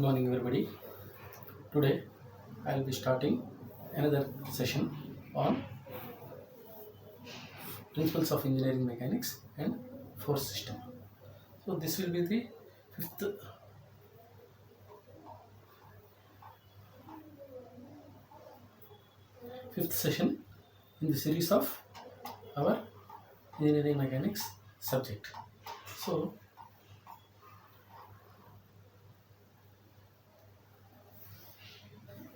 morning, everybody. Today I will be starting another session on principles of engineering mechanics and force system. So this will be the fifth session in the series of our engineering mechanics subject. So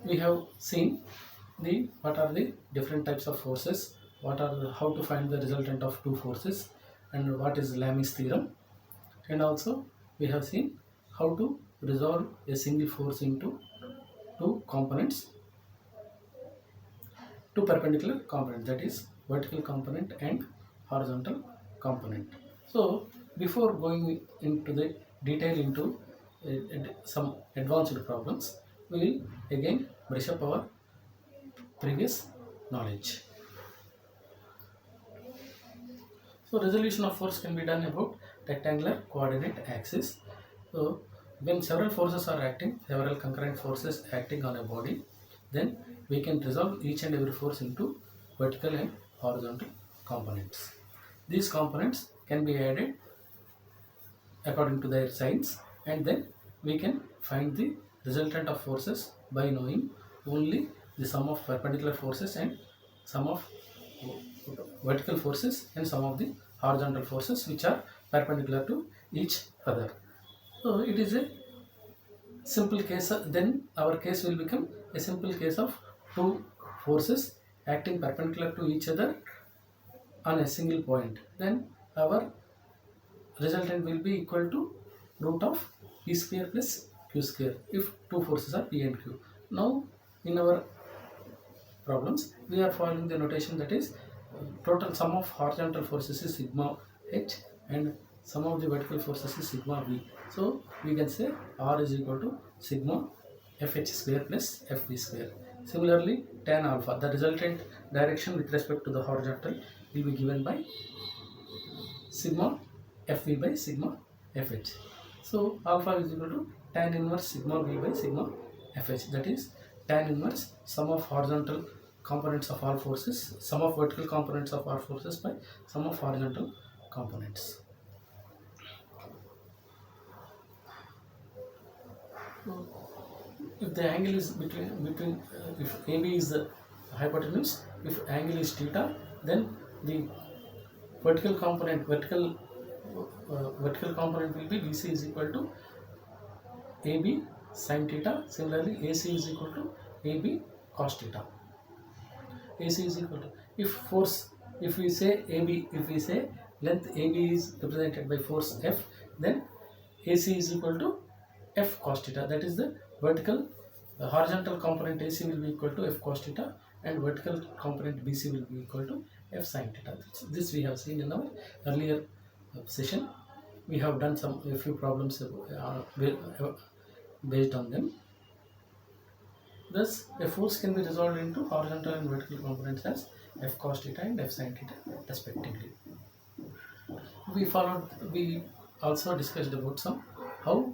we have seen what are the different types of forces, how to find the resultant of two forces, and what is Lami's theorem, and also we have seen how to resolve a single force into two components, two perpendicular components, that is vertical component and horizontal component. So before going into the detail into some advanced problems, we will again brush up our previous knowledge. So resolution of force can be done about rectangular coordinate axis. So when several forces are acting, several concurrent forces acting on a body, then we can resolve each and every force into vertical and horizontal components. These components can be added according to their signs, and then we can find the resultant of forces by knowing only the sum of perpendicular forces and sum of vertical forces and some of the horizontal forces which are perpendicular to each other. So it is a simple case, then our case will become a simple case of two forces acting perpendicular to each other on a single point. Then our resultant will be equal to root of P square plus Q square if two forces are P and Q. Now in our problems we are following the notation, that is total sum of horizontal forces is sigma h and sum of the vertical forces is sigma v. So we can say R is equal to sigma fh square plus fv square. Similarly, tan alpha, the resultant direction with respect to the horizontal, will be given by sigma fv by sigma fh. So alpha is equal to tan inverse sigma v by sigma fh, that is tan inverse sum of horizontal components of all forces, sum of vertical components of all forces by sum of horizontal components. If the angle is between if AB is the hypotenuse, if angle is theta, then the vertical component will be BC is equal to AB sin theta. Similarly, AC is equal to AB cos theta. AC is equal to, if we say length AB is represented by force F, then AC is equal to F cos theta. That is the horizontal component AC will be equal to F cos theta, and vertical component BC will be equal to F sin theta. This we have seen in our earlier session. We have done a few problems based on them. Thus, a force can be resolved into horizontal and vertical components as F cos theta and F sin theta respectively. We also discussed about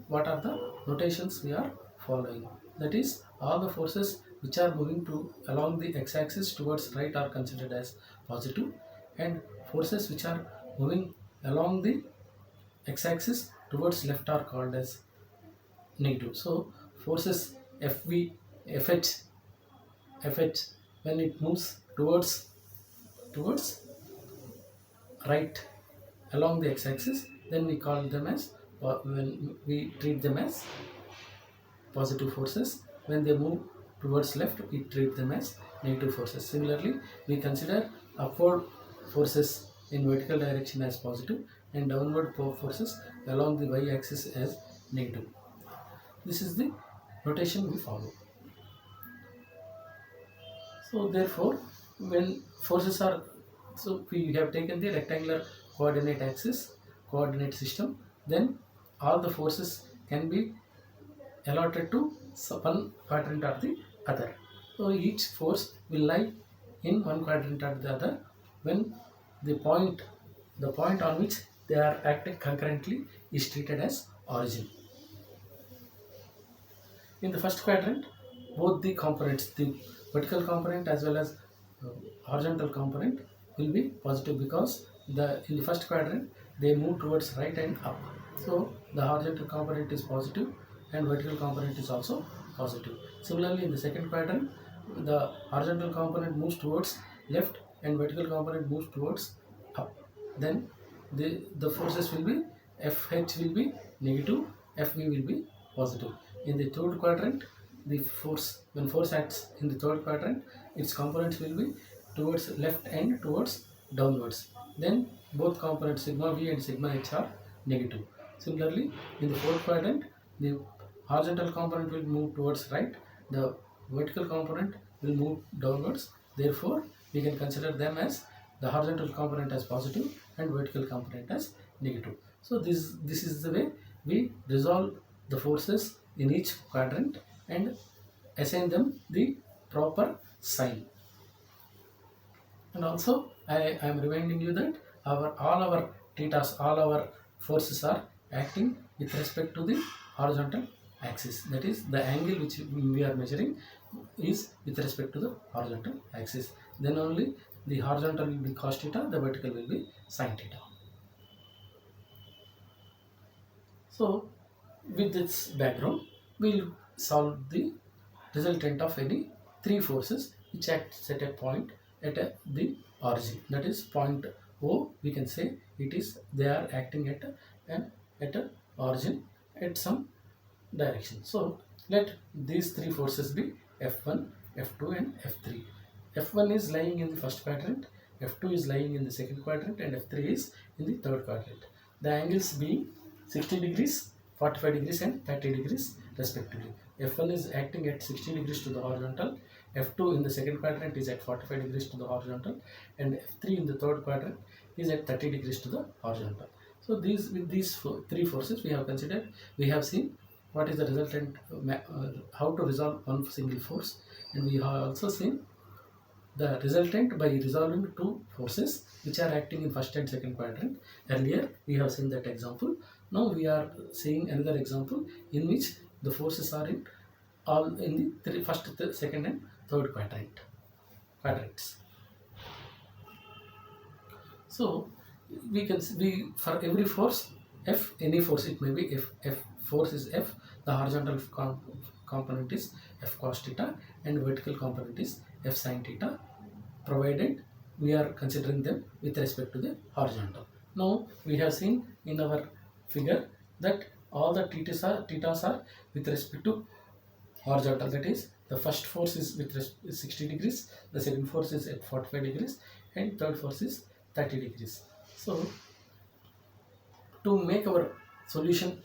what are the notations we are following. That is, all the forces which are moving along the x-axis towards right are considered as positive, and forces which are moving along the x-axis towards left are called as negative. So forces FH when it moves towards right along the x-axis, then we call them as, when we treat them as positive forces. When they move towards left, we treat them as negative forces. Similarly, we consider upward forces in vertical direction as positive and downward forces along the y-axis as negative. This is the notation we follow. So therefore, when forces are, so we have taken the rectangular coordinate system, then all the forces can be allotted to one quadrant or the other. So each force will lie in one quadrant or the other when the point on which they are acting concurrently is treated as origin. In the first quadrant, both the components, the vertical component as well as horizontal component will be positive, because in the first quadrant they move towards right and up. So the horizontal component is positive and vertical component is also positive. Similarly, in the second quadrant, the horizontal component moves towards left and vertical component moves towards up. Then the forces will be FH will be negative, FV will be positive. In the third quadrant, the force, when force acts in the third quadrant, its components will be towards left and towards downwards. Then both components sigma V and sigma H are negative. Similarly, in the fourth quadrant, the horizontal component will move towards right, the vertical component will move downwards. Therefore, we can consider them as the horizontal component as positive and vertical component as negative. So this is the way we resolve the forces in each quadrant and assign them the proper sign. And also I am reminding you that all our thetas, all our forces are acting with respect to the horizontal axis. That is, the angle which we are measuring is with respect to the horizontal axis. Then only the horizontal will be cos theta, the vertical will be sin theta. So with this background, we will solve the resultant of any three forces which act at a point at the origin. That is, point O, we can say they are acting at a origin at some direction. So let these three forces be F1, F2 and F3. F1 is lying in the first quadrant, F2 is lying in the second quadrant, and F3 is in the third quadrant. The angles being 60 degrees, 45 degrees and 30 degrees respectively. F1 is acting at 60 degrees to the horizontal, F2 in the second quadrant is at 45 degrees to the horizontal, and F3 in the third quadrant is at 30 degrees to the horizontal. So with these three forces we have considered, we have seen what is the resultant, how to resolve one single force, and we have also seen the resultant by resolving two forces which are acting in first and second quadrant. Earlier we have seen that example. Now we are seeing another example in which the forces are in all in the first, second and third quadrants. So we for every force F, any force, it may be F force is F, the horizontal component is F cos theta and vertical component is F sin theta, provided we are considering them with respect to the horizontal. Now we have seen in our figure that all the thetas are with respect to horizontal. That is, the first force is with 60 degrees, the second force is at 45 degrees, and third force is 30 degrees. So to make our solution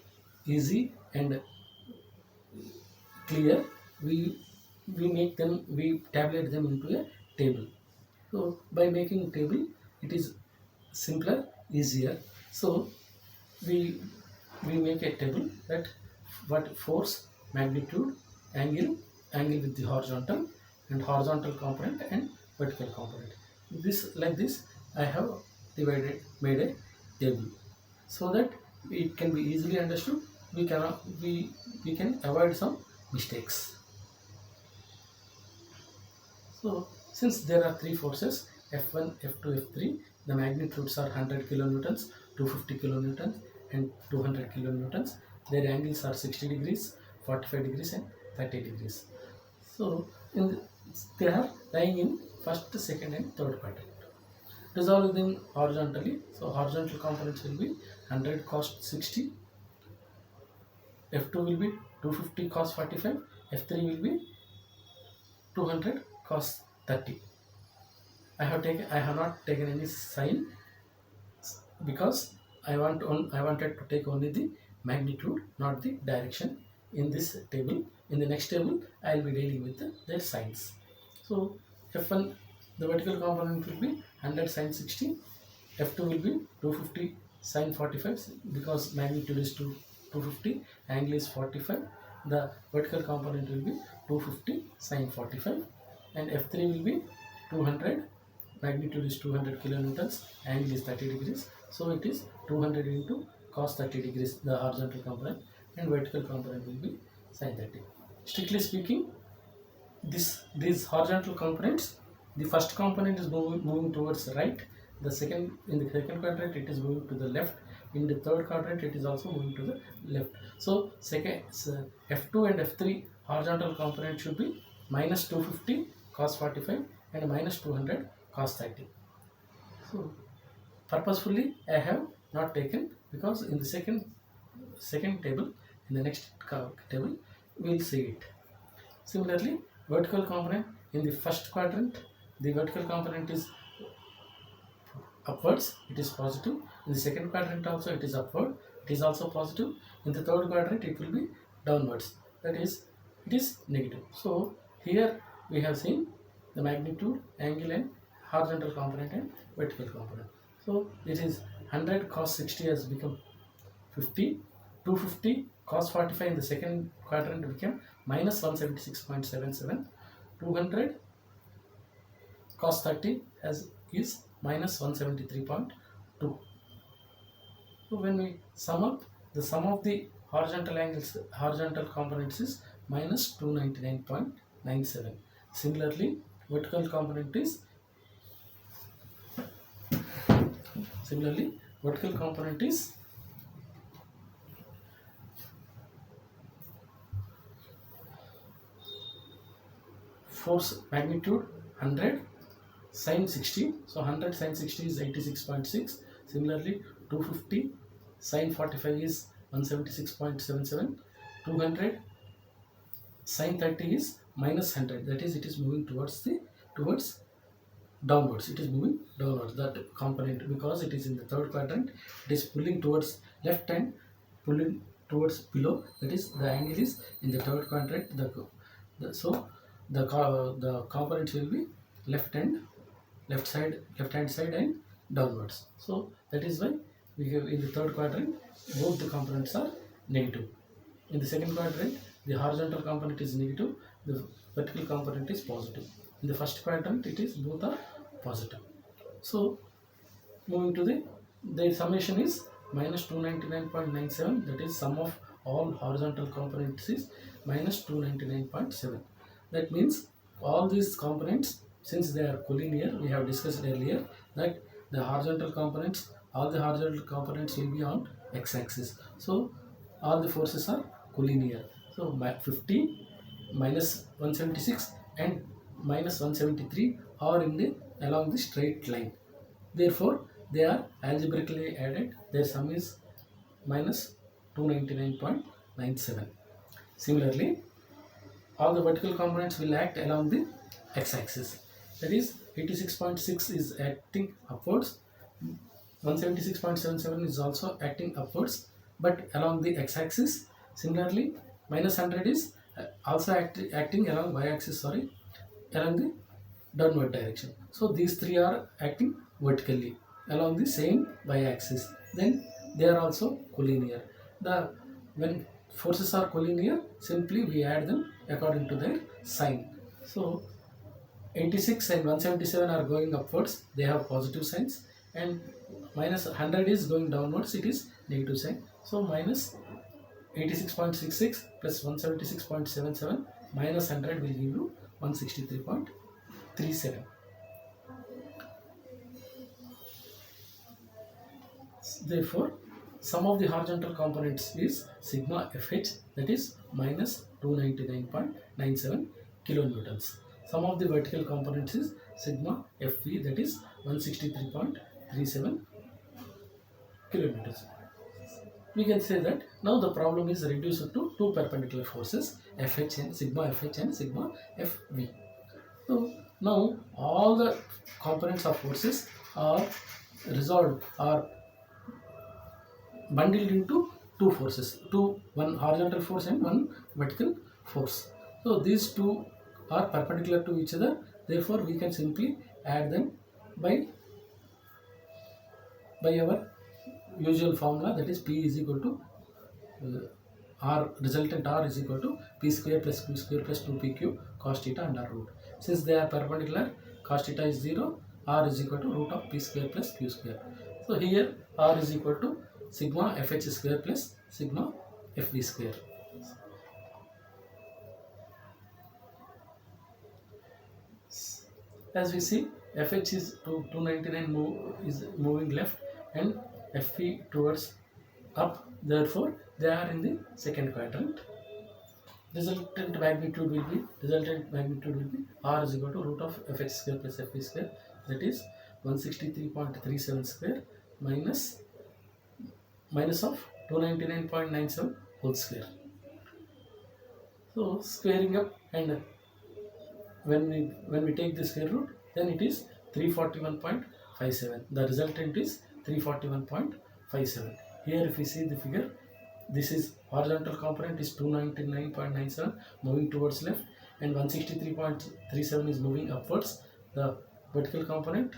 easy and clear, we tabulate them into a table. So by making table, it is simpler, easier. So we make a table that what force, magnitude, angle with the horizontal, and horizontal component and vertical component. Like this I have made a table so that it can be easily understood. We can avoid some mistakes. So since there are three forces F1, F2, F3, the magnitudes are 100 kilonewtons, 250 kilonewtons and 200 kilonewtons. Their angles are 60 degrees, 45 degrees and 30 degrees. So they are lying in first, second and third quadrant. Resolve them horizontally. So horizontal components will be 100 cos 60, F2 will be 250 cos 45, F3 will be 200 cos 30. I have not taken any sign because I wanted to take only the magnitude, not the direction in this table. In the next table, I will be dealing with their signs. So F1, the vertical component will be 100 sin 60, F2 will be 250 sin 45 because magnitude is 250, angle is 45. The vertical component will be 250 sin 45, and F3 will be 200, magnitude is 200 kilonewtons, angle is 30 degrees. So it is 200 into cos 30 degrees, the horizontal component, and vertical component will be sin 30. strictly speaking, these horizontal components, the first component is moving towards the right, the second, in the second quadrant it is moving to the left, in the third quadrant it is also moving to the left. So F2 and F3 horizontal component should be minus 250 cos 45 and minus 200 cos 30. So purposefully I have not taken, because in the second table, in the next table we will see it. Similarly, vertical component, in the first quadrant the vertical component is upwards, it is positive. In the second quadrant also it is upward, it is also positive. In the third quadrant it will be downwards, that is, it is negative. So here we have seen the magnitude, angle and horizontal component and vertical component. So it is 100 cos 60 has become 50, 250 cos 45 in the second quadrant became minus 176.77, 200 cos 30 is minus 173.2. So when we sum up, the sum of the horizontal angles, horizontal components is minus 299.97. Similarly, vertical component is force magnitude 100 sin 60. So 100 sin 60 is 86.6. Similarly, 250 sin 45 is 176.77. 200 sin 30 is minus 100. That is, it is moving towards downwards. It is moving downwards, that component, because it is in the third quadrant. It is pulling towards left and pulling towards below. That is, the angle is in the third quadrant. So the components will be left hand side and downwards. So that is why we have, in the third quadrant both the components are negative. In the second quadrant the horizontal component is negative, the vertical component is positive. In the first quadrant it is both are positive. So moving to the summation is minus 299.97, that is sum of all horizontal components is minus 299.7. That means all these components, since they are collinear, we have discussed earlier that the horizontal components, all the horizontal components will be on x-axis. So all the forces are collinear. So 50 minus 176 and minus 173 are along the straight line. Therefore, they are algebraically added. Their sum is minus 299.97. Similarly, all the vertical components will act along the x-axis. That is, 86.6 is acting upwards, 176.77 is also acting upwards, but along the x-axis. Similarly, minus 100 is also acting along y-axis, along the downward direction. So these three are acting vertically along the same y-axis. Then they are also collinear. When forces are collinear, simply we add them according to their sign. So 86 and 177 are going upwards, they have positive signs, and minus 100 is going downwards, it is negative sign. So minus 86.66 plus 176.77 minus 100 will give you 163.37. Therefore, sum of the horizontal components is sigma Fh, that is minus 299.97 kilonewtons. Sum of the vertical components is sigma Fv, that is 163.37 kilonewtons. We can say that now the problem is reduced to two perpendicular forces, Fh and sigma Fh and sigma Fv. So now all the components of forces are resolved, are bundled into two forces, one horizontal force and one vertical force. So these two are perpendicular to each other, therefore we can simply add them by our usual formula, that is P is equal to R, resultant R is equal to P square plus Q square plus 2PQ cos theta under root. Since they are perpendicular, cos theta is 0, R is equal to root of P square plus Q square. So here R is equal to sigma Fh square plus sigma Fv square. As we see, FH is to 299 is moving left and FP towards up, therefore they are in the second quadrant. Resultant magnitude will be R is equal to root of Fh square plus Fp square, that is 163.37 square minus of 299.97 whole square. So squaring up, and when we take the square root, then it is 341.57. The resultant is 341.57. Here if we see the figure, this is horizontal component is 299.97 moving towards left, and 163.37 is moving upwards. The vertical component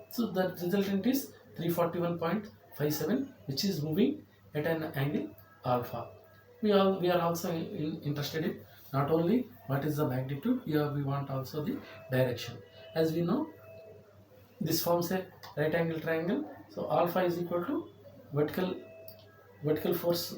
so the resultant is 341.57, which is moving at an angle alpha. We are also interested in not only what is the magnitude, here we want also the direction. As we know, this forms a right angle triangle, so alpha is equal to vertical force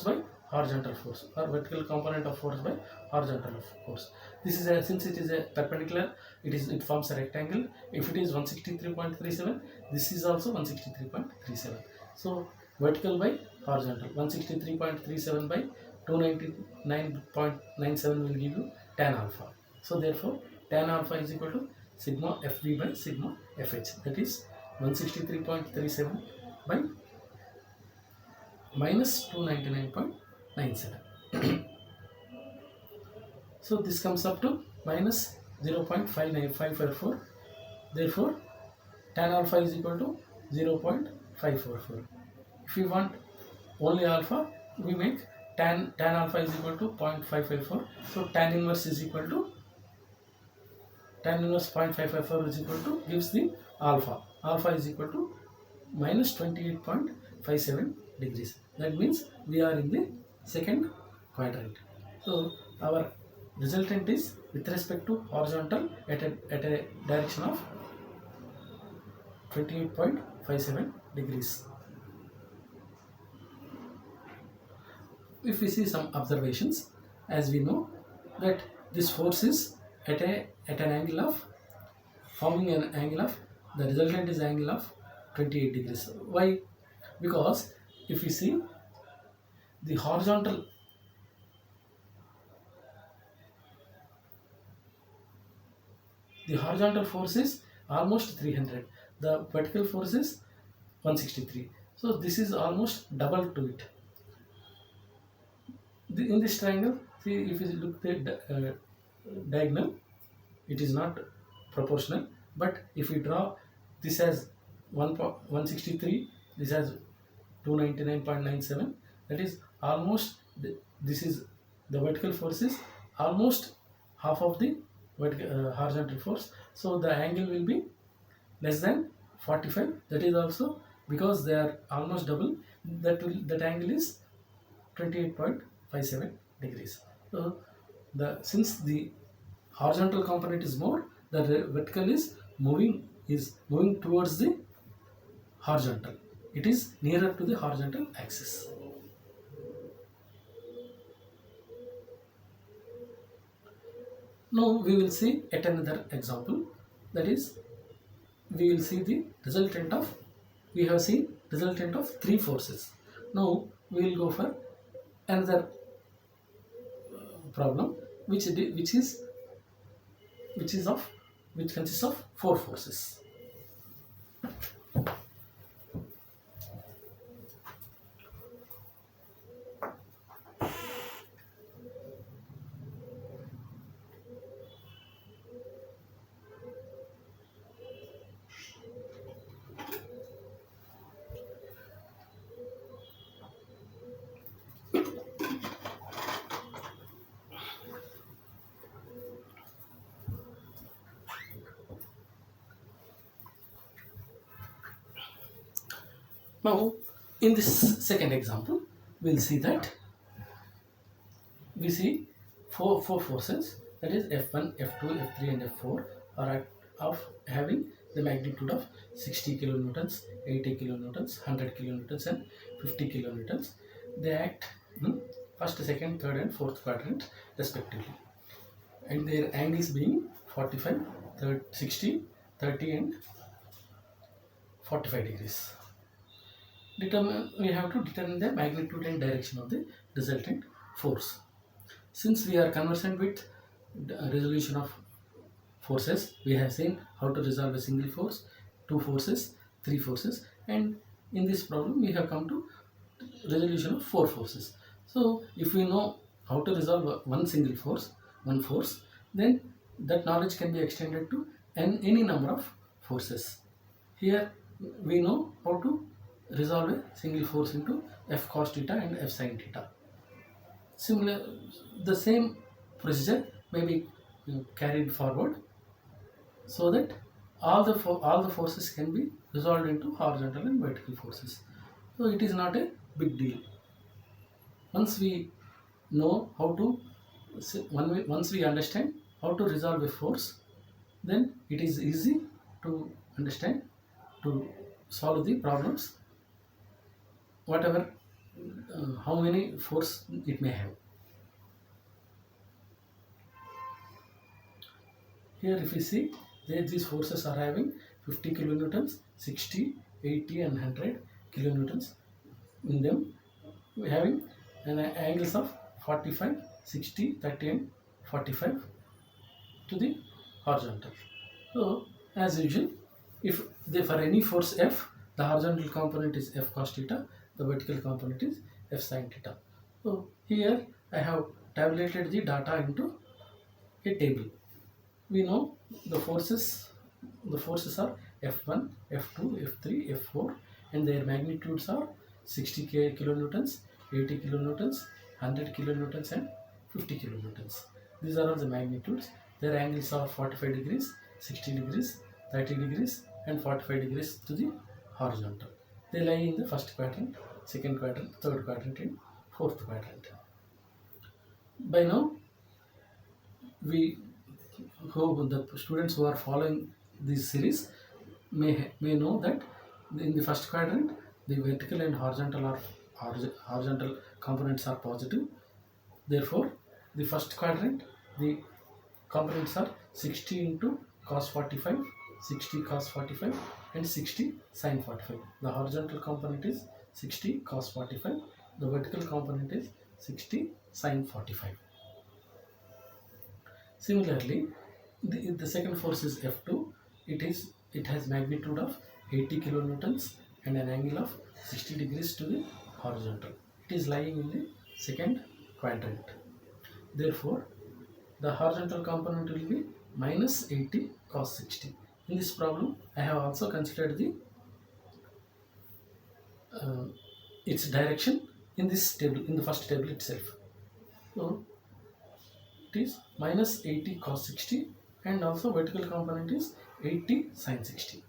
by horizontal force, or vertical component of force by horizontal force. This is since it is a perpendicular, it forms a rectangle. If it is 163.37, this is also 163.37. So vertical by horizontal, 163.37 by 299.97 will give you tan alpha. So therefore tan alpha is equal to sigma Fv by sigma Fh, that is 163.37 by minus 299.97. So this comes up to minus 0.59544. Therefore tan alpha is equal to 0.544. If we want only alpha, we make tan alpha is equal to 0.554. So tan inverse is equal to tan inverse 0.554 is equal to gives the alpha. Alpha is equal to minus 28.57 degrees. That means we are in the second quadrant. So our resultant is with respect to horizontal at a direction of 28.57 degrees. If we see some observations, as we know that this force is at an angle of forming an angle of, the resultant is angle of 28 degrees. Why? Because if we see the horizontal force is almost 300, the vertical force is 163, so this is almost double to it. In this triangle, see, if you look at the diagonal, it is not proportional, but if we draw this as 163, this as 299.97, that is almost this is the vertical force is almost half of the horizontal force, so the angle will be less than 45. That is also because they are almost double, that angle is 28.57 degrees. So since the horizontal component is more, the vertical is moving towards the horizontal. It is nearer to the horizontal axis. Now we will see at another example, that is we will see the resultant of, we have seen resultant of three forces. Now we will go for another problem which consists of four forces. Now, in this second example, we'll see that we see four forces, that is F1, F2, F3 and F4 are of having the magnitude of 60 kilonewtons, 80 kilonewtons, 100 kilonewtons and 50 kilonewtons. They act in first, second, third and fourth quadrant respectively, and their angles being 45, 30, 60, 30 and 45 degrees. We have to determine the magnitude and direction of the resultant force. Since we are conversant with the resolution of forces, we have seen how to resolve a single force, two forces, three forces, and in this problem we have come to resolution of four forces. So if we know how to resolve one single force, one force, then that knowledge can be extended to any number of forces. Here we know how to resolve a single force into F cos theta and F sin theta. Similar, the same procedure may be carried forward so that all the forces can be resolved into horizontal and vertical forces. So it is not a big deal. Once we know how to once we understand how to resolve a force, then it is easy to understand to solve the problems, whatever how many force it may have. Here if we see, these forces are having 50 kilonewtons, 60, 80 and 100 kilonewtons in them. We having an angles of 45, 60, 30 and 45 to the horizontal. So as usual, if they for any force F, the horizontal component is F cos theta, the vertical component is F sin theta. So here I have tabulated the data into a table. We know the forces are F1, F2, F3, F4 and their magnitudes are 60 kilonewtons, 80 kilonewtons, 100 kilonewtons and 50 kilonewtons. These are all the magnitudes. Their angles are 45 degrees, 60 degrees, 30 degrees and 45 degrees to the horizontal. They lie in the first quadrant, second quadrant, third quadrant and fourth quadrant. By now, we who the students who are following this series may know that in the first quadrant the vertical and horizontal components are positive. Therefore, the first quadrant the components are 60 into cos 45, 60 cos 45 and 60 sin 45. The horizontal component is 60 cos 45. The vertical component is 60 sin 45. Similarly, the second force is F2. It has magnitude of 80 kilonewtons and an angle of 60 degrees to the horizontal. It is lying in the second quadrant. Therefore, the horizontal component will be minus 80 cos 60. In this problem, I have also considered the its direction in this table, in the first table itself. So it is minus 80 cos 60 and also vertical component is 80 sin 60.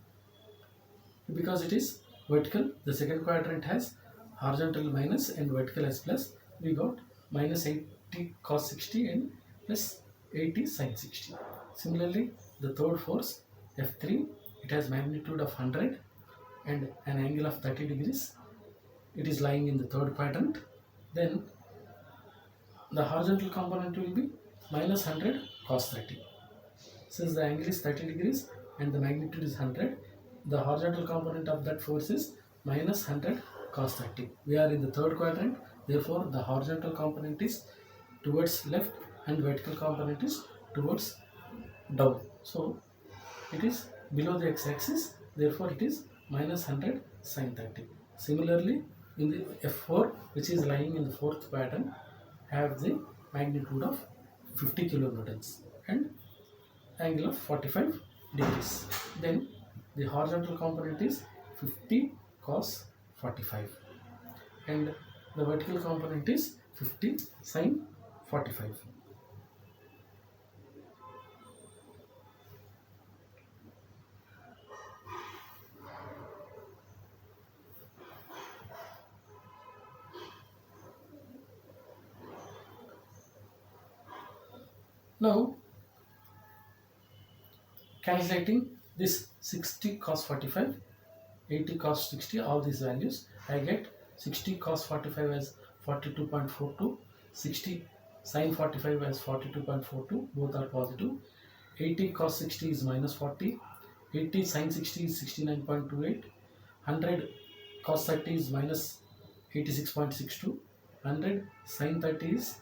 Because it is vertical, the second quadrant has horizontal minus and vertical as plus. We got minus 80 cos 60 and plus 80 sin 60. Similarly, the third force F3, it has magnitude of 100 and an angle of 30 degrees. It is lying in the third quadrant. Then the horizontal component will be minus 100 cos 30. Since the angle is 30 degrees and the magnitude is 100, the horizontal component of that force is minus 100 cos 30. We are in the third quadrant, therefore the horizontal component is towards left and vertical component is towards down. So it is below the x-axis, therefore it is minus 100 sin 30. Similarly, in the F4, which is lying in the fourth quadrant, have the magnitude of 50 kilonewtons and angle of 45 degrees. Then the horizontal component is 50 cos 45 and the vertical component is 50 sin 45. Now calculating this 60 cos 45, 80 cos 60, all these values, I get 60 cos 45 as 42.42, 60 sin 45 as 42.42, both are positive. 80 cos 60 is minus 40, 80 sin 60 is 69.28, 100 cos 30 is minus 86.62, 100 sin 30 is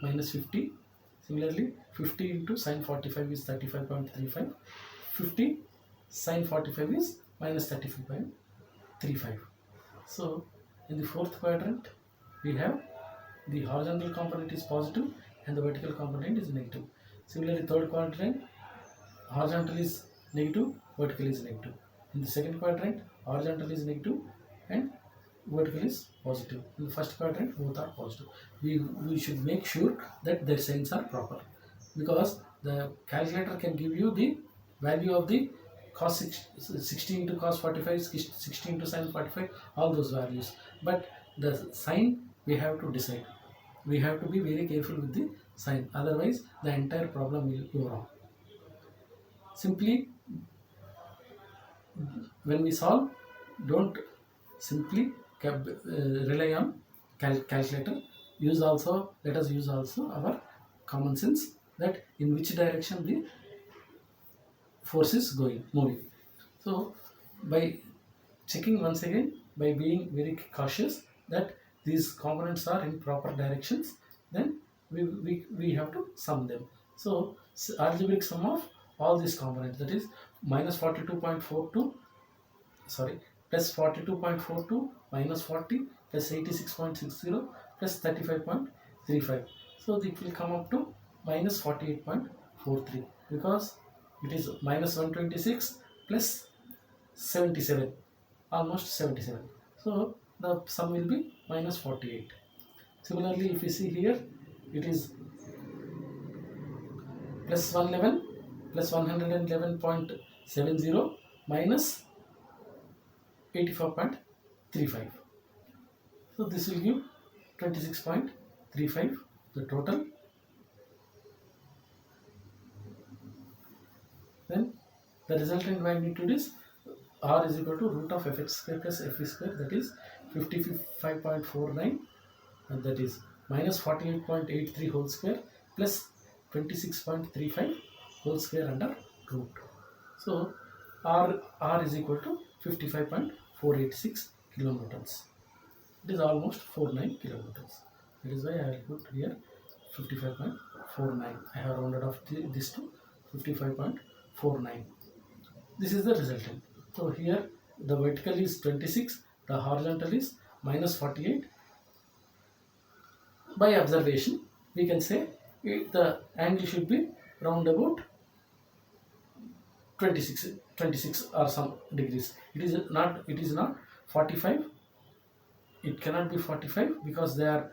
minus 50. Similarly, 50 into sin 45 is 35.35, 50 sin 45 is minus 35.35. So, in the fourth quadrant, we have the horizontal component is positive and the vertical component is negative. Similarly, third quadrant, horizontal is negative, vertical is negative. In the second quadrant, horizontal is negative and vertical is positive. In the first quadrant, both are positive. We should make sure that their signs are proper, because the calculator can give you the value of the cos 60 into cos 45, 60 into sin 45, all those values. But the sign we have to decide. We have to be very careful with the sign, otherwise the entire problem will go wrong. Simply, when we solve, don't simply rely on calculator. Let us use also our common sense, that in which direction the force is moving. So by checking once again, by being very cautious that these components are in proper directions, then we have to sum them. So algebraic sum of all these components, that is minus 42.42, sorry, plus 42.42 minus 40 plus 86.60 plus 35.35. So it will come up to minus 48.43, because it is minus 126 plus 77, almost 77. So the sum will be minus 48. Similarly, if you see here, it is plus 111 plus 111.70 minus 84.35. So this will give 26.35, the total. Then the resultant magnitude is r is equal to root of fx square plus fe square, that is 55.49, and that is minus 48.83 whole square plus 26.35 whole square under root. So r is equal to 55.486 kilonewtons. It is almost 49 kilonewtons. That is why I have put here 55.49. I have rounded off this to 55.49. This is the resultant. So here the vertical is 26, the horizontal is minus 48. By observation, we can say the angle should be round about 26 or some degrees. It is not 45. It cannot be 45 because they are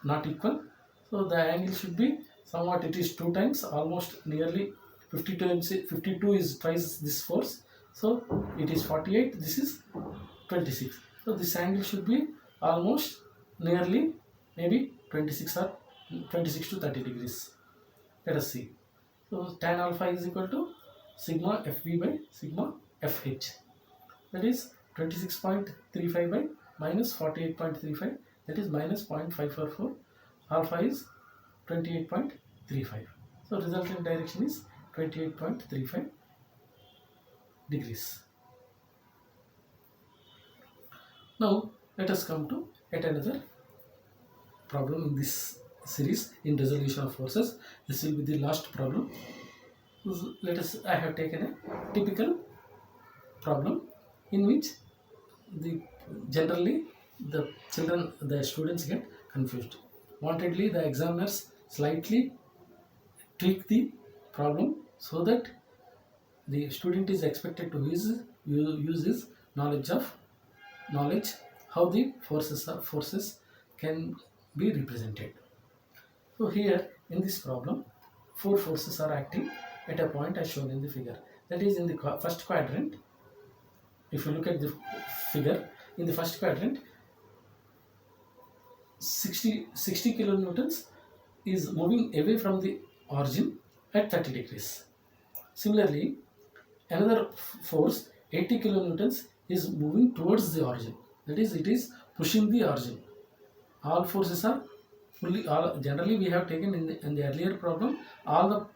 not equal. So the angle should be somewhat, it is 2 times, almost nearly 52 is twice this force. So it is 48, this is 26. So this angle should be almost nearly maybe 26 or 26 to 30 degrees. Let us see. So tan alpha is equal to sigma fb by sigma fh. That is 26.35 by minus 48.35, that is minus 0.544. Alpha is 28.35. So resultant direction is 28.35 degrees. Now let us come to yet another problem in this series in resolution of forces. This will be the last problem. I have taken a typical problem in which generally the students get confused. Wantedly, the examiners slightly tweak the problem so that the student is expected to use his knowledge how the forces can be represented. So here in this problem, 4 forces are acting at a point as shown in the figure. That is in the first quadrant. If you look at the figure, in the first quadrant, 60 kilonewtons is moving away from the origin at 30 degrees. Similarly, another force 80 kilonewtons is moving towards the origin. That is, it is pushing the origin. All forces are fully, all generally we have taken in the earlier problem, all the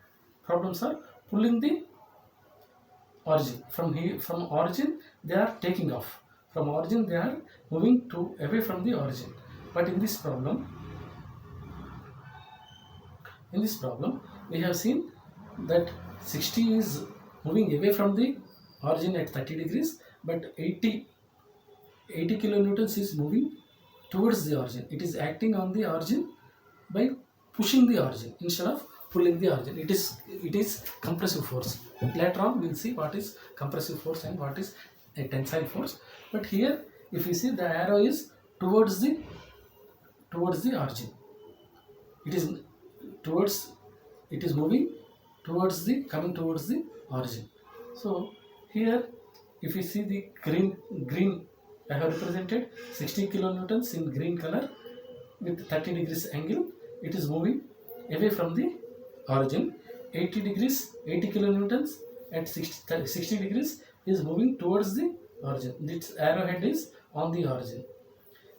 problems are pulling the origin. From here, from origin they are taking off. From origin they are moving to away from the origin. But in this problem, we have seen that 60 is moving away from the origin at 30 degrees, but 80 kilonewtons is moving towards the origin. It is acting on the origin by pushing the origin instead of pulling the origin. It is compressive force. Later on we will see what is compressive force and what is a tensile force. But here, if you see, the arrow is towards the origin. It is towards, it is moving towards the, coming towards the origin. So here, if you see the green, I have represented 60 kilonewtons in green color with 30 degrees angle. It is moving away from the origin. 80 kilonewtons at 60 degrees is moving towards the origin. This arrowhead is on the origin.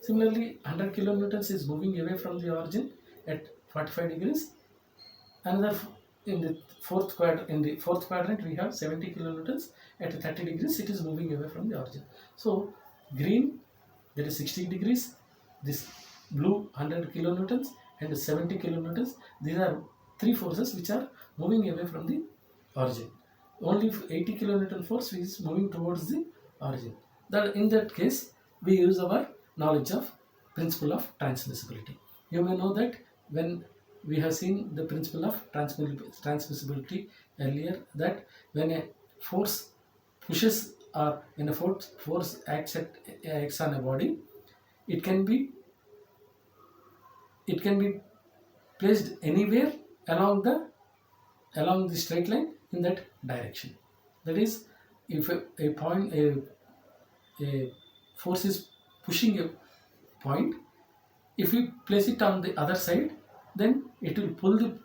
Similarly, 100 kilonewtons is moving away from the origin at 45 degrees. Another, in the fourth quadrant we have 70 kilonewtons at 30 degrees. It is moving away from the origin. So green, that is 60 degrees, this blue 100 kilonewtons and 70 kilonewtons. These are three forces which are moving away from the origin. Only 80 kilonewton force is moving towards the origin. That, in that case, we use our knowledge of principle of transmissibility. You may know that when we have seen the principle of transmissibility earlier, that when a force pushes or when a force acts on a body, it can be placed anywhere along the straight line in that direction. That is, if a force is pushing a point, if we place it on the other side, then it will pull the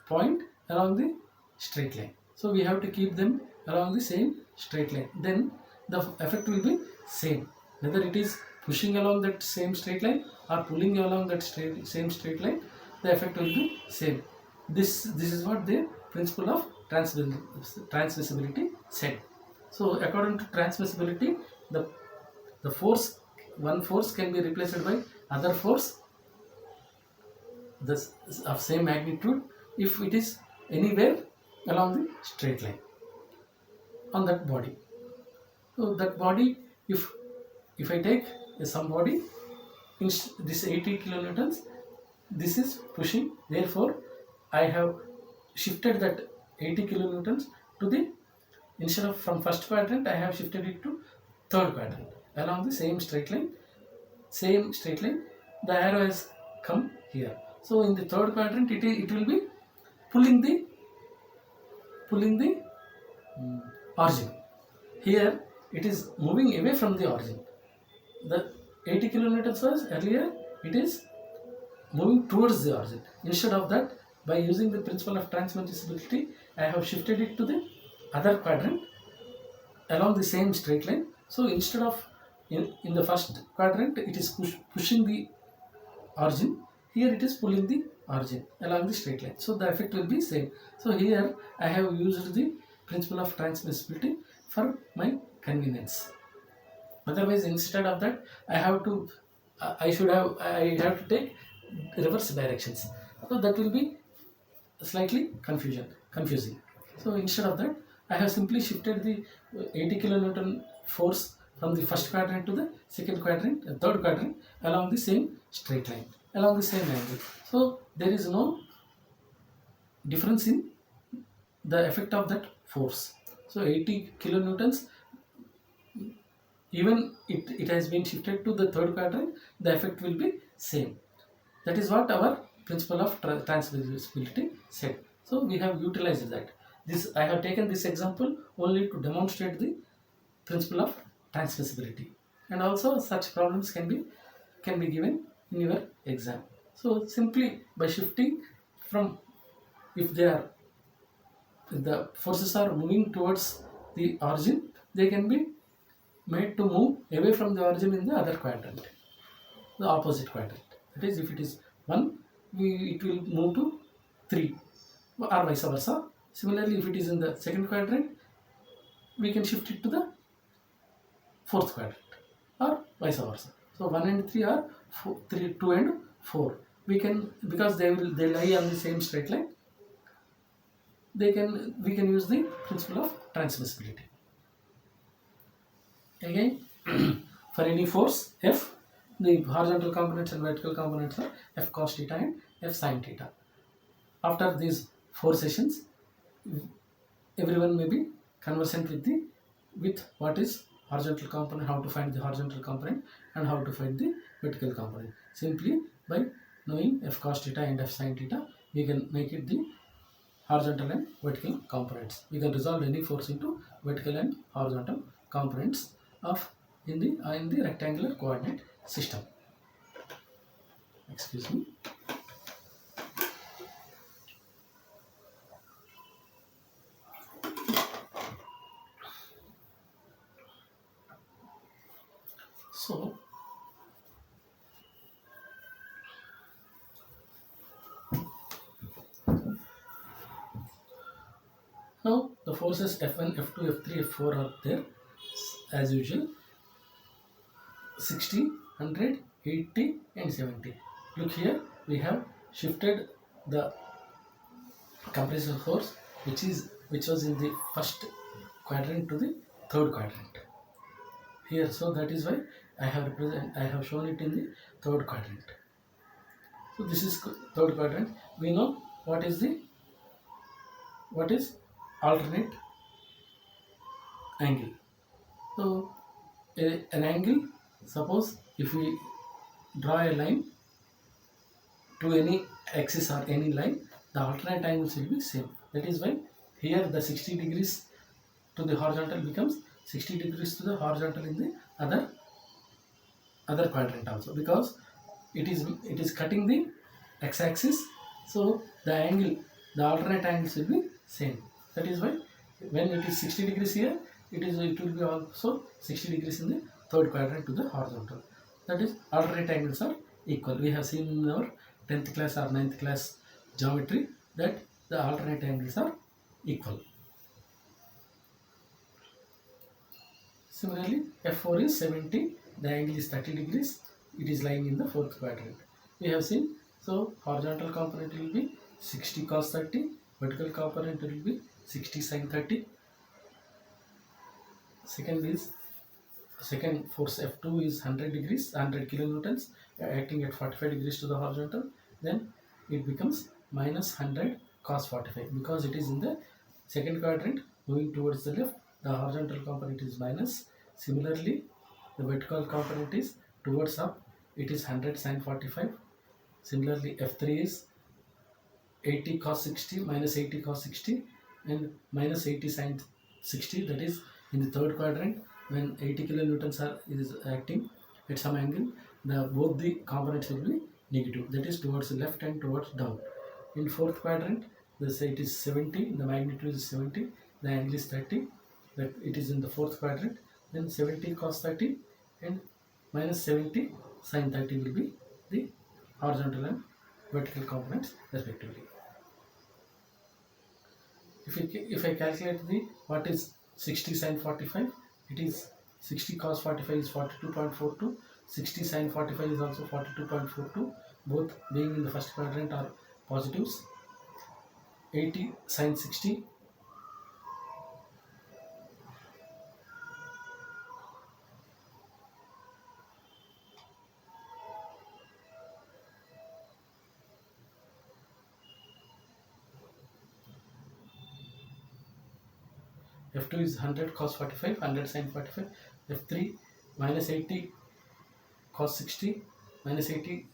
point along the straight line. So we have to keep them along the same straight line. Then the effect will be same, whether it is pushing along that same straight line or pulling along that same straight line, the effect will be same. This is what the principle of transmissibility said. So according to transmissibility, the force, one force can be replaced by other force this of same magnitude if it is anywhere along the straight line on that body. So that body, if I take some body in this 80 kilonewtons, this is pushing, therefore I have shifted that 80 kilonewtons to the, instead of from first quadrant, I have shifted it to third quadrant along the same straight line. The arrow has come here. So in the third quadrant, it will be pulling the origin. Here it is moving away from the origin. The 80 kilonewtons was earlier, it is moving towards the origin. Instead of that, by using the principle of transmissibility, I have shifted it to the other quadrant along the same straight line. So instead of in the first quadrant, it is pushing the origin. Here it is pulling the origin along the straight line. So the effect will be same. So here I have used the principle of transmissibility for my convenience. Otherwise, instead of that, I have to take reverse directions. So that will be slightly confusing. So instead of that, I have simply shifted the 80 kilonewton force from the first quadrant to the second quadrant, third quadrant along the same straight line, along the same angle. So there is no difference in the effect of that force. So 80 kilonewtons, even it has been shifted to the third quadrant, the effect will be same. That is what our principle of transmissibility said. So we have utilized that. This, I have taken this example only to demonstrate the principle of transmissibility, and also such problems can be given in your exam. So simply by shifting from, if the forces are moving towards the origin, they can be made to move away from the origin in the other quadrant, the opposite quadrant. That is, if it is 1, it will move to 3 or vice versa. Similarly, if it is in the second quadrant, we can shift it to the fourth quadrant or vice versa. So 1 and 3 are 2 and 4. We can, because they lie on the same straight line, we can use the principle of transmissibility. Again, for any force F, the horizontal components and vertical components are F cos theta and F sin theta. After these 4 sessions, everyone may be conversant with what is horizontal component, how to find the horizontal component and how to find the vertical component. Simply by knowing F cos theta and F sin theta, we can make it the horizontal and vertical components. We can resolve any force into vertical and horizontal components of in the rectangular coordinate system. Excuse me. So now the forces F1, F2, F3, F4 are there as usual. 60, 100, 80 and 70. Look here, we have shifted the compressor force which was in the first quadrant to the third quadrant here. So that is why I have shown it in the third quadrant. So this is third quadrant. We know what is alternate angle. So an angle, suppose if we draw a line to any axis or any line, the alternate angles will be same. That is why here the 60 degrees to the horizontal becomes 60 degrees to the horizontal in the other quadrant also, because it is cutting the x-axis. So the alternate angles will be same. That is why when it is 60 degrees here, it will be also 60 degrees in the third quadrant to the horizontal. That is, alternate angles are equal. We have seen in our 10th class or 9th class geometry that the alternate angles are equal. Similarly, F4 is 70, the angle is 30 degrees, it is lying in the fourth quadrant. We have seen, so horizontal component will be 60 cos 30, vertical component will be 60 sin 30. Second force F2 is 100 degrees, 100 kilonewtons, acting at 45 degrees to the horizontal. Then it becomes minus 100 cos 45, because it is in the second quadrant moving towards the left. The horizontal component is minus. Similarly, the vertical component is towards up. It is 100 sin 45. Similarly, F3 is 80 cos 60 minus 80 cos 60 and minus 80 sin 60. That is in the third quadrant, when 80 kilonewtons is acting at some angle, both the components will be negative. That is towards the left and towards down. In fourth quadrant, it is 70. The magnitude is 70. The angle is 30. That it is in the fourth quadrant. Then 70 cos 30 and minus 70 sin 30 will be the horizontal and vertical components respectively. If I calculate what is 60 sin 45, it is 60 cos 45 is 42.42. 60 sin 45 is also 42.42. Both being in the first quadrant are positives. 80 sin 60. F2 is 100 cos 45, 100 sin 45. F3 minus 80 cos 60, minus 80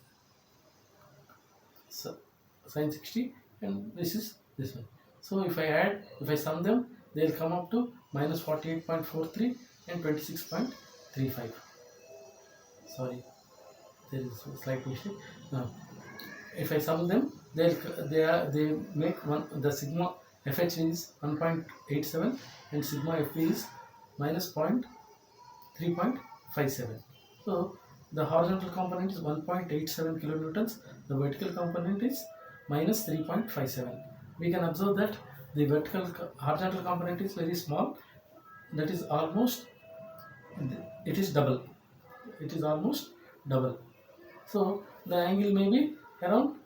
sin 60, and this is this one. So if I sum them, they will come up to minus 48.43 and 26.35. Sorry, there is a slight mistake. Now, if I sum them, they make the sigma FH is 1.87 and sigma FV is minus 3.57. So the horizontal component is 1.87 kilonewtons, the vertical component is minus 3.57. We can observe that the horizontal component is very small, that is almost, it is double, it is almost double. So the angle may be around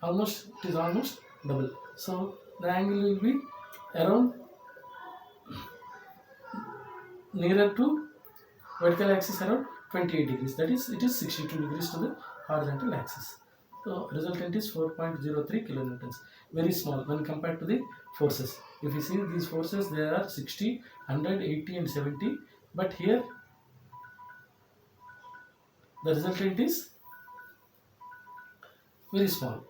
it is almost double. So the angle will be around nearer to vertical axis around 28 degrees, that is it is 62 degrees to the horizontal axis. So resultant is 4.03 kilonewtons, very small when compared to the forces. If you see these forces, there are 60, 100, 80 and 70, but here the resultant is very small.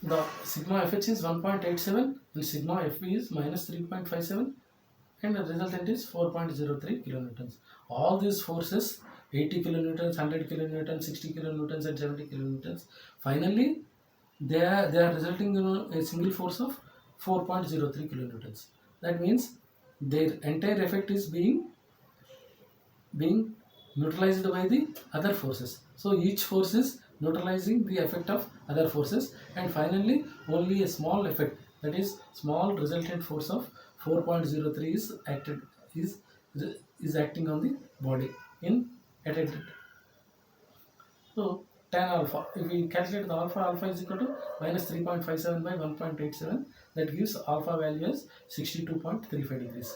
The sigma FH is 1.87 and sigma FV is minus 3.57 and the resultant is 4.03 kilonewtons. All these forces, 80 kilonewtons, 100 kilonewtons, 60 kilonewtons and 70 kilonewtons, finally they are resulting in a single force of 4.03 kilonewtons. That means their entire effect is being neutralized by the other forces. So each force is neutralizing the effect of other forces, and finally only a small effect, that is small resultant force of 4.03 is acting on the body in at a. So tan alpha, if we calculate the alpha is equal to minus 3.57 by 1.87, that gives alpha value as 62.35 degrees.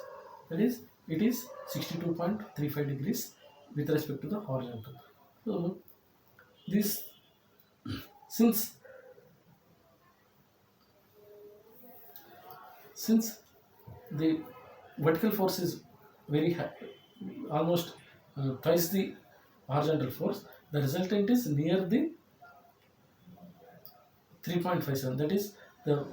That is, it is 62.35 degrees with respect to the horizontal. So this, since the vertical force is very high, almost twice the horizontal force, the resultant is near the 3.57, that is the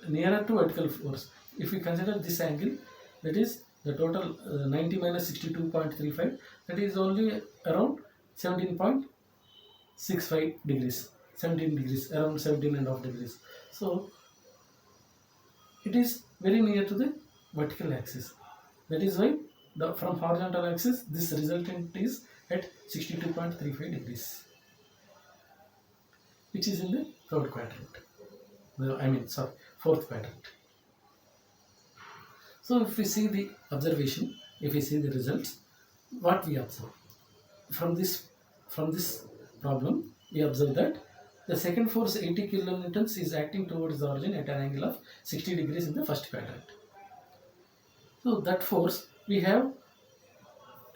nearer to vertical force. If we consider this angle, that is the total 90 minus 62.35, that is only around 17.65 degrees, 17 degrees, around 17.5 degrees. So it is very near to the vertical axis. That is why from horizontal axis this resultant is at 62.35 degrees, which is in the third quadrant. Fourth quadrant. So if we see the observation, if we see the results, what we observe from this problem, we observe that the second force 80 kilonewtons is acting towards the origin at an angle of 60 degrees in the first quadrant. So that force we have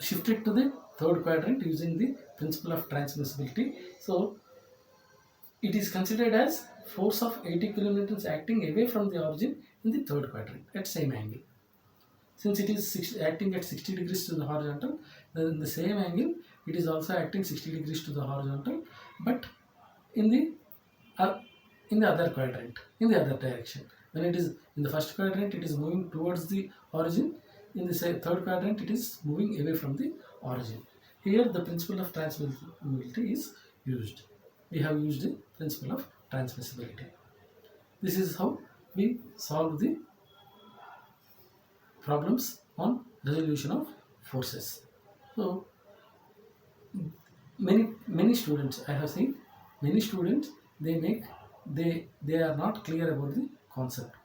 shifted to the third quadrant using the principle of transmissibility. So it is considered as force of 80 kilonewtons acting away from the origin in the third quadrant at same angle. Since it is acting at 60 degrees to the horizontal, then in the same angle it is also acting 60 degrees to the horizontal, but in the other quadrant, in the other direction. When it is in the first quadrant, it is moving towards the origin. In the third quadrant, it is moving away from the origin. Here the principle of transmissibility is used. We have used the principle of transmissibility. This is how we solve the problems on resolution of forces. So many students, I have seen many students, they are not clear about the concept,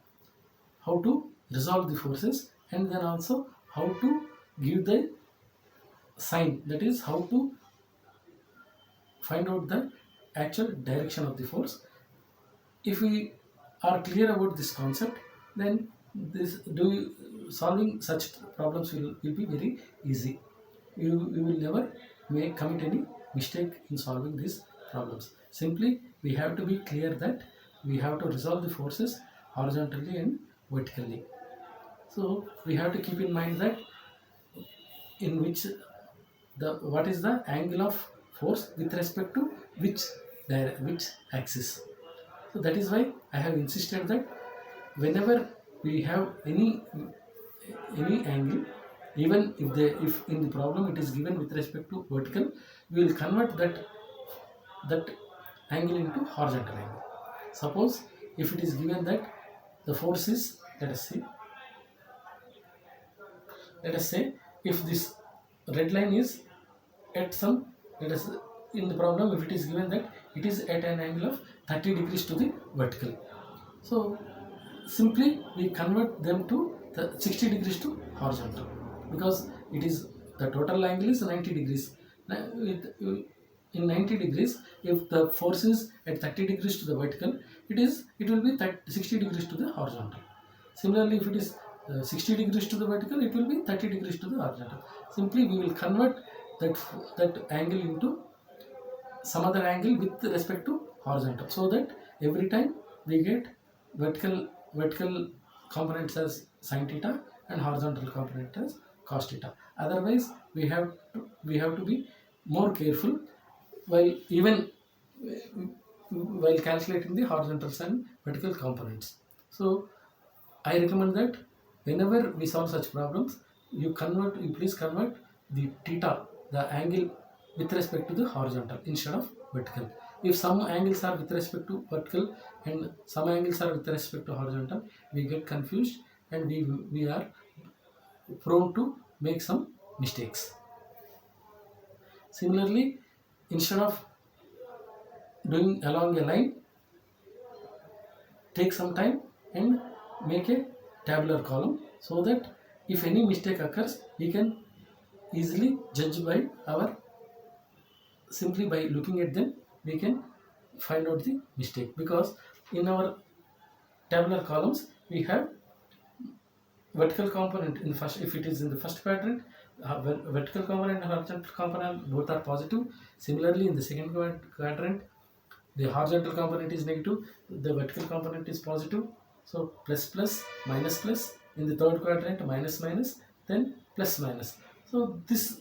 how to resolve the forces, and then also how to give the sign, that is how to find out the actual direction of the force. If we are clear about this concept, then solving such problems will be very easy. You will never commit any mistake in solving these problems. Simply we have to be clear that we have to resolve the forces horizontally and vertically. So we have to keep in mind that in which what is the angle of force with respect to which axis. So that is why I have insisted that whenever we have any angle, even if in the problem it is given with respect to vertical, we will convert that angle into horizontal angle. Suppose if it is given that the force is, let us say if this red line is at some, let us, in the problem if it is given that it is at an angle of 30 degrees to the vertical, so simply we convert them to the 60 degrees to horizontal, because it is the total angle is 90 degrees. In 90 degrees, if the force is at 30 degrees to the vertical, it will be 60 degrees to the horizontal. Similarly, if it is 60 degrees to the vertical, it will be 30 degrees to the horizontal. Simply we will convert that angle into some other angle with respect to horizontal, so that every time we get vertical components as sin theta and horizontal component as cos theta. Otherwise we have to be more careful while even while calculating the horizontals and vertical components. So I recommend that whenever we solve such problems, you please convert the theta, the angle with respect to the horizontal instead of vertical. If some angles are with respect to vertical and some angles are with respect to horizontal, we get confused and we are prone to make some mistakes. Similarly, instead of doing along a line, take some time and make a tabular column, so that if any mistake occurs, we can easily judge by our, simply by looking at them we can find out the mistake, because in our tabular columns we have vertical component in the first, if it is in the first quadrant, vertical component and horizontal component both are positive. Similarly, in the second quadrant, the horizontal component is negative, the vertical component is positive. So plus plus, minus plus. In the third quadrant, minus minus, then plus minus. So this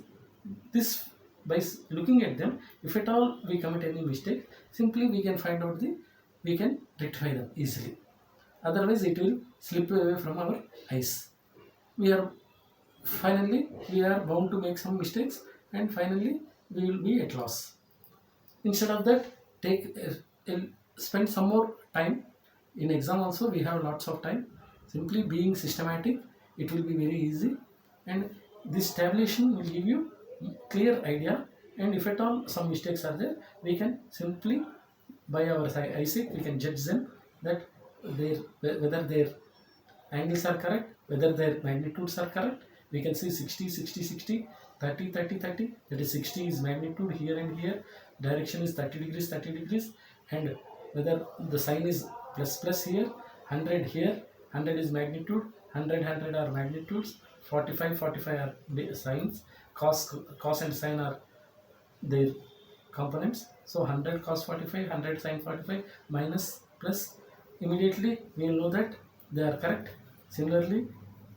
by looking at them, if at all we commit any mistake, simply we can find out we can rectify them easily. Otherwise it will slip away from our eyes. We are bound to make some mistakes, and finally we will be at loss. Instead of that, take spend some more time. In exam also we have lots of time. Simply being systematic, it will be very easy, and this tabulation will give you clear idea. And if at all some mistakes are there, we can simply by our eyesight we can judge them, that whether their angles are correct, whether their magnitudes are correct. We can see 60 60 60, 30 30 30, that is 60 is magnitude here and here, direction is 30 degrees 30 degrees, and whether the sign is plus plus here, 100 here, 100 is magnitude, 100 are magnitudes, 45 45 are signs, cos and sin are their components. So 100 cos 45, 100 sin 45, minus plus, immediately we will know that they are correct. Similarly,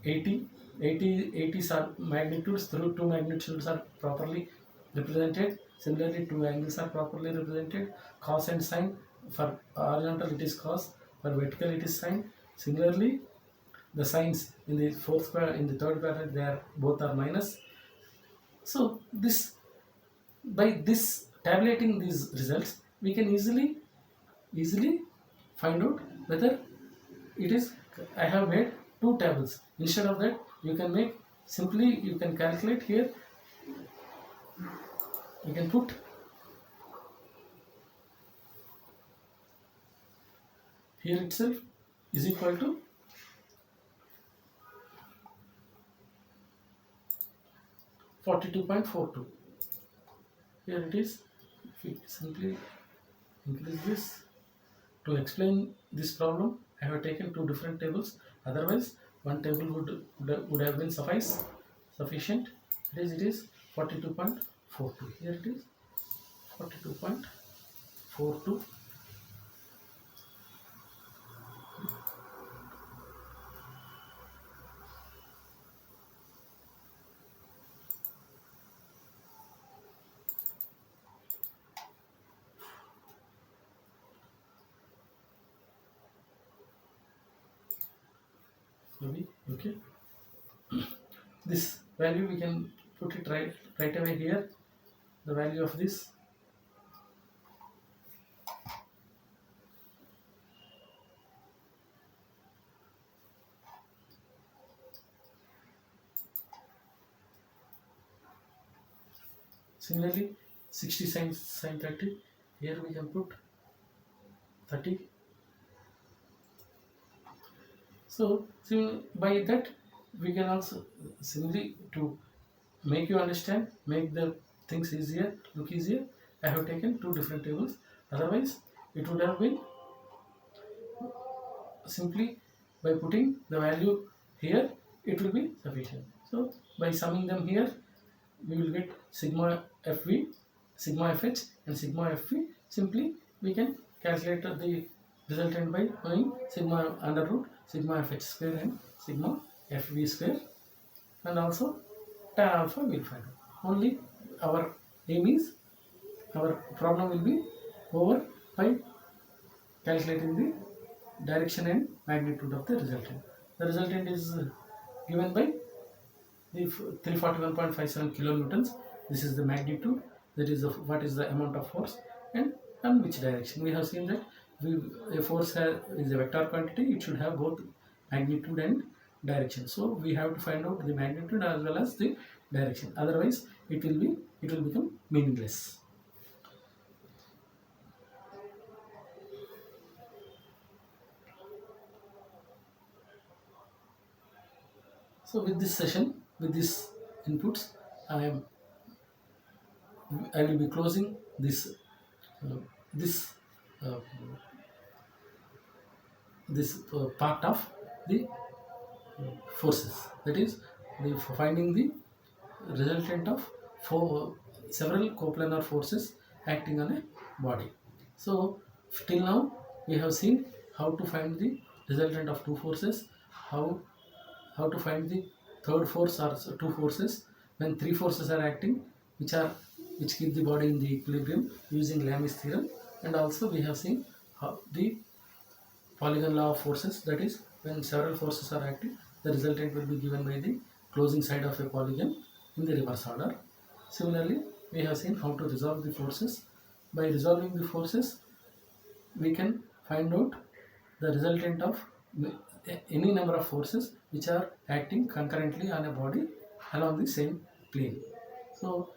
80 80s are magnitudes, through two magnitudes are properly represented. Similarly, two angles are properly represented. Cos and sin, for horizontal it is cos, for vertical it is sin. Similarly, the signs in the in the third quadrant, they are both are minus. So by this tabulating these results, we can easily find out whether it is, I have made two tables. Instead of that, you can make, simply you can calculate here, you can put here itself is equal to 42.42. Here it is. If we simply increase this, to explain this problem I have taken two different tables. Otherwise one table would have been sufficient. It is 42.42. Here it is 42.42. maybe. Okay, this value we can put it right away here. The value of this. Similarly, 60 sin 30. Here we can put 30. So by that we can also simply to make you understand, make the things easier, look easier. I have taken two different tables. Otherwise, it would have been simply by putting the value here, it will be sufficient. So by summing them here, we will get sigma fv, sigma fh, and sigma fv. Simply we can calculate the resultant by knowing sigma under root sigma fh square and sigma fv square, and also tan alpha we will find out. Only our aim is, our problem will be over by calculating the direction and magnitude of the resultant. The resultant is given by the 341.57 kilonewtons. This is the magnitude, that is what is the amount of force and which direction. We have seen that a force is a vector quantity, it should have both magnitude and direction. So we have to find out the magnitude as well as the direction, otherwise it will become meaningless. So with this session, with these inputs, I will be closing this uh, this uh, part of the forces, that is the finding the resultant of several coplanar forces acting on a body. So till now we have seen how to find the resultant of two forces, how to find the third force or two forces when three forces are acting, which keep the body in the equilibrium using Lami's theorem. And also we have seen how the polygon law of forces, that is when several forces are acting, the resultant will be given by the closing side of a polygon in the reverse order. Similarly, we have seen how to resolve the forces. By resolving the forces, we can find out the resultant of any number of forces which are acting concurrently on a body along the same plane. So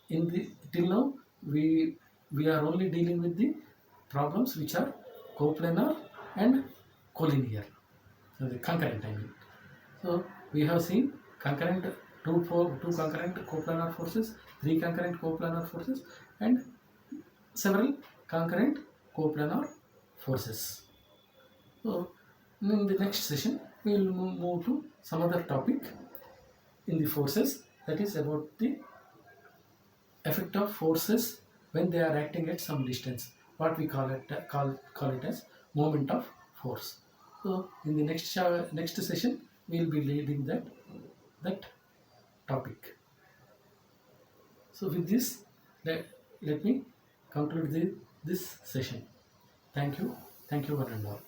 in the till now we are only dealing with the problems which are coplanar and collinear, the concurrent I mean. So we have seen concurrent two concurrent coplanar forces, three concurrent coplanar forces, and several concurrent coplanar forces. So in the next session we will move to some other topic in the forces, that is about the effect of forces when they are acting at some distance, what we call it as moment of force. So in the next session we will be leading that topic. So with this, let me conclude this session. Thank you one and all.